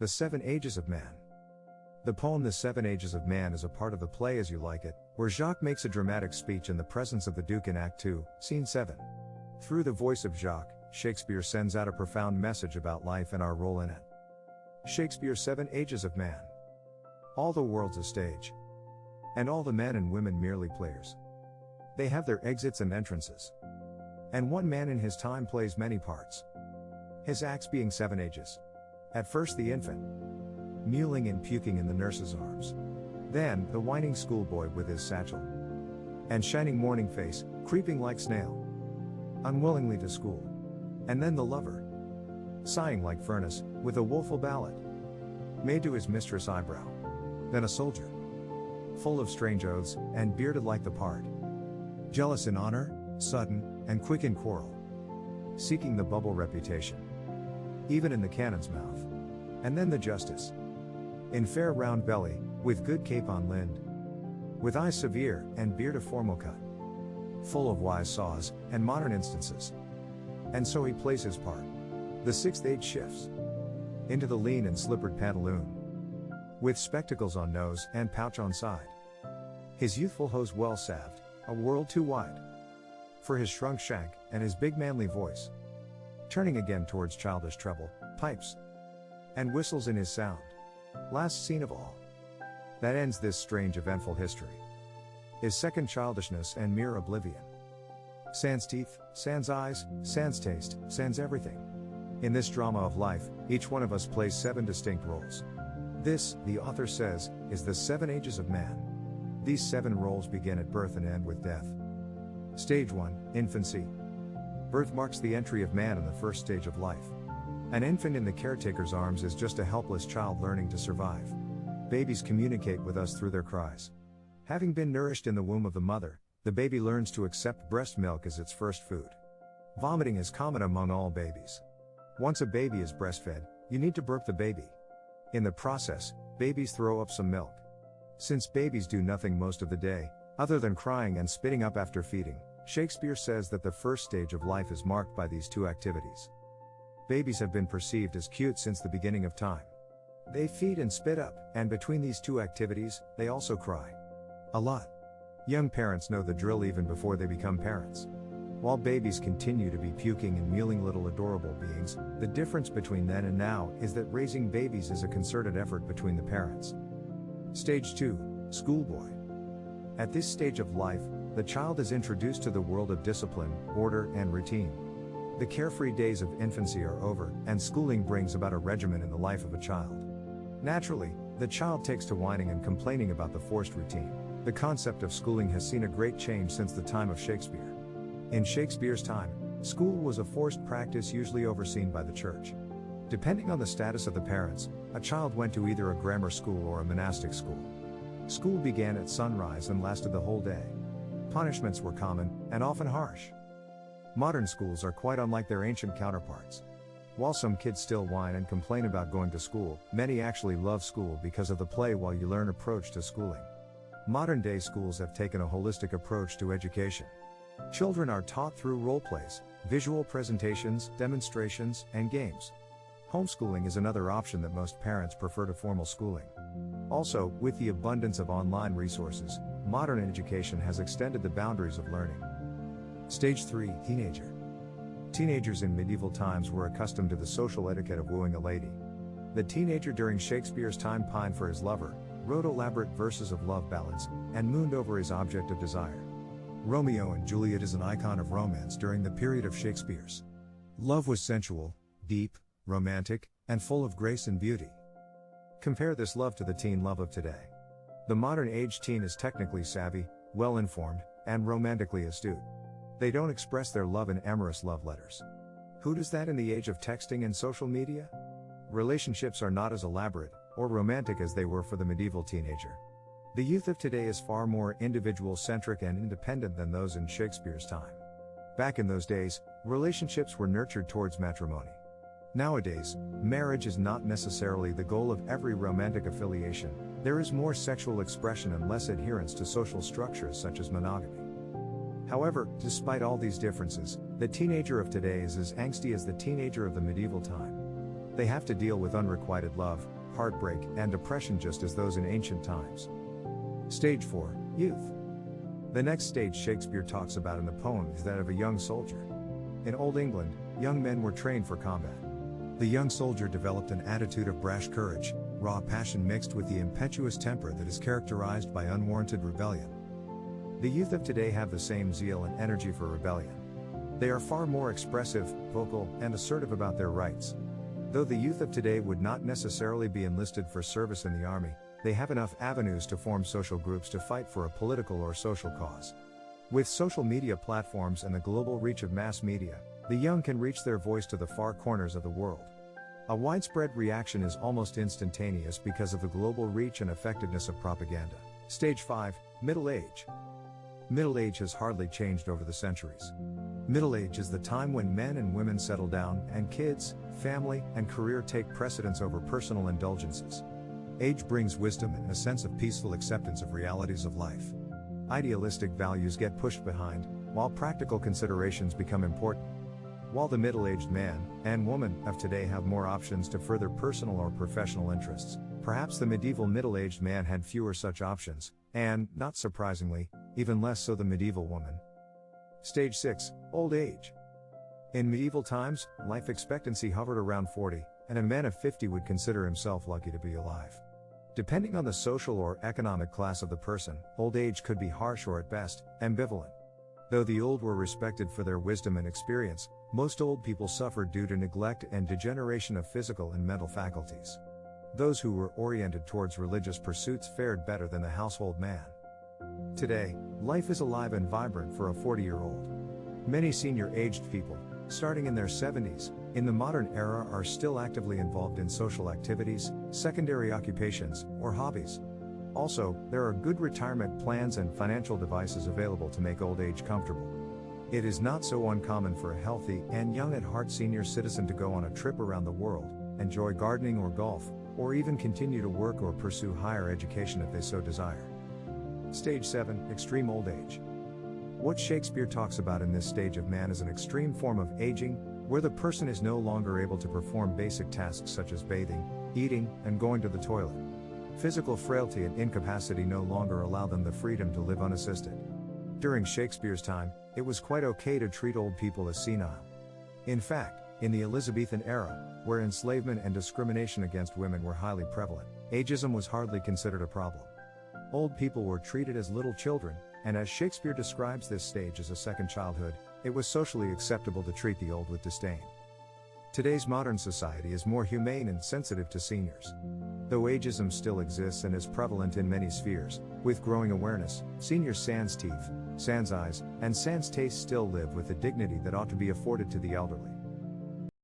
The 7 Ages of Man. The poem The 7 Ages of Man is a part of the play As You Like It, where Jacques makes a dramatic speech in the presence of the Duke in Act 2, Scene 7. Through the voice of Jacques, Shakespeare sends out a profound message about life and our role in it. Shakespeare's 7 Ages of Man. All the world's a stage. And all the men and women merely players. They have their exits and entrances. And one man in his time plays many parts. His acts being 7 ages. At first the infant, mewling and puking in the nurse's arms. Then, the whining schoolboy with his satchel and shining morning face, creeping like snail, unwillingly to school. And then the lover, sighing like furnace, with a woeful ballad made to his mistress' eyebrow. Then a soldier, full of strange oaths, and bearded like the part, jealous in honor, sudden, and quick in quarrel, seeking the bubble reputation, even in the cannon's mouth. And then the justice, in fair round belly, with good cape on lind, with eyes severe, and beard of formal cut, full of wise saws, and modern instances. And so he plays his part. The 6th age shifts into the lean and slippered pantaloon, with spectacles on nose, and pouch on side. His youthful hose well salved, a world too wide for his shrunk shank, and his big manly voice, turning again towards childish treble, pipes, and whistles in his sound. Last scene of all that ends this strange eventful history is second childishness and mere oblivion. Sans teeth, sans eyes, sans taste, sans everything. In this drama of life, each one of us plays 7 distinct roles. This, the author says, is the 7 ages of man. These 7 roles begin at birth and end with death. Stage 1, Infancy. Birth marks the entry of man in the first stage of life. An infant in the caretaker's arms is just a helpless child learning to survive. Babies communicate with us through their cries. Having been nourished in the womb of the mother, the baby learns to accept breast milk as its first food. Vomiting is common among all babies. Once a baby is breastfed, you need to burp the baby. In the process, babies throw up some milk. Since babies do nothing most of the day, other than crying and spitting up after feeding, Shakespeare says that the first stage of life is marked by these 2 activities. Babies have been perceived as cute since the beginning of time. They feed and spit up, and between these 2 activities, they also cry. A lot. Young parents know the drill even before they become parents. While babies continue to be puking and mewling little adorable beings, the difference between then and now is that raising babies is a concerted effort between the parents. Stage 2, Schoolboy. At this stage of life, the child is introduced to the world of discipline, order, and routine. The carefree days of infancy are over, and schooling brings about a regimen in the life of a child. Naturally, the child takes to whining and complaining about the forced routine. The concept of schooling has seen a great change since the time of Shakespeare. In Shakespeare's time, school was a forced practice usually overseen by the church. Depending on the status of the parents, a child went to either a grammar school or a monastic school. School began at sunrise and lasted the whole day. Punishments were common, and often harsh. Modern schools are quite unlike their ancient counterparts. While some kids still whine and complain about going to school, many actually love school because of the play while you learn approach to schooling. Modern-day schools have taken a holistic approach to education. Children are taught through role plays, visual presentations, demonstrations, and games. Homeschooling is another option that most parents prefer to formal schooling. Also, with the abundance of online resources, modern education has extended the boundaries of learning. Stage 3, Teenager. Teenagers in medieval times were accustomed to the social etiquette of wooing a lady. The teenager during Shakespeare's time pined for his lover, wrote elaborate verses of love ballads, and mooned over his object of desire. Romeo and Juliet is an icon of romance during the period of Shakespeare's. Love was sensual, deep, romantic, and full of grace and beauty. Compare this love to the teen love of today. The modern age teen is technically savvy, well-informed, and romantically astute. They don't express their love in amorous love letters. Who does that in the age of texting and social media? Relationships are not as elaborate or romantic as they were for the medieval teenager. The youth of today is far more individual-centric and independent than those in Shakespeare's time. Back in those days, relationships were nurtured towards matrimony. Nowadays, marriage is not necessarily the goal of every romantic affiliation. There is more sexual expression and less adherence to social structures such as monogamy. However, despite all these differences, the teenager of today is as angsty as the teenager of the medieval time. They have to deal with unrequited love, heartbreak, and depression just as those in ancient times. Stage 4, Youth. The next stage Shakespeare talks about in the poem is that of a young soldier. In Old England, young men were trained for combat. The young soldier developed an attitude of brash courage, raw passion mixed with the impetuous temper that is characterized by unwarranted rebellion. The youth of today have the same zeal and energy for rebellion. They are far more expressive, vocal, and assertive about their rights. Though the youth of today would not necessarily be enlisted for service in the army, they have enough avenues to form social groups to fight for a political or social cause. With social media platforms and the global reach of mass media, the young can reach their voice to the far corners of the world. A widespread reaction is almost instantaneous because of the global reach and effectiveness of propaganda. Stage 5, Middle Age. Middle age has hardly changed over the centuries. Middle age is the time when men and women settle down and kids, family, and career take precedence over personal indulgences. Age brings wisdom and a sense of peaceful acceptance of realities of life. Idealistic values get pushed behind, while practical considerations become important. While the middle-aged man and woman of today have more options to further personal or professional interests, perhaps the medieval middle-aged man had fewer such options, and, not surprisingly, even less so the medieval woman. Stage 6, Old Age. In medieval times, life expectancy hovered around 40, and a man of 50 would consider himself lucky to be alive. Depending on the social or economic class of the person, old age could be harsh or at best, ambivalent. Though the old were respected for their wisdom and experience, most old people suffered due to neglect and degeneration of physical and mental faculties. Those who were oriented towards religious pursuits fared better than the household man. Today, life is alive and vibrant for a 40-year-old. Many senior-aged people, starting in their 70s, in the modern era are still actively involved in social activities, secondary occupations, or hobbies. Also, there are good retirement plans and financial devices available to make old age comfortable. It is not so uncommon for a healthy and young at heart senior citizen to go on a trip around the world, enjoy gardening or golf, or even continue to work or pursue higher education if they so desire. Stage 7, Extreme Old Age. What Shakespeare talks about in this stage of man is an extreme form of aging, where the person is no longer able to perform basic tasks such as bathing, eating, and going to the toilet. Physical frailty and incapacity no longer allow them the freedom to live unassisted. During Shakespeare's time, it was quite okay to treat old people as senile. In fact, in the Elizabethan era, where enslavement and discrimination against women were highly prevalent, ageism was hardly considered a problem. Old people were treated as little children, and as Shakespeare describes this stage as a second childhood, it was socially acceptable to treat the old with disdain. Today's modern society is more humane and sensitive to seniors. Though ageism still exists and is prevalent in many spheres, with growing awareness, seniors sans teeth, sans eyes, and sans taste still live with the dignity that ought to be afforded to the elderly.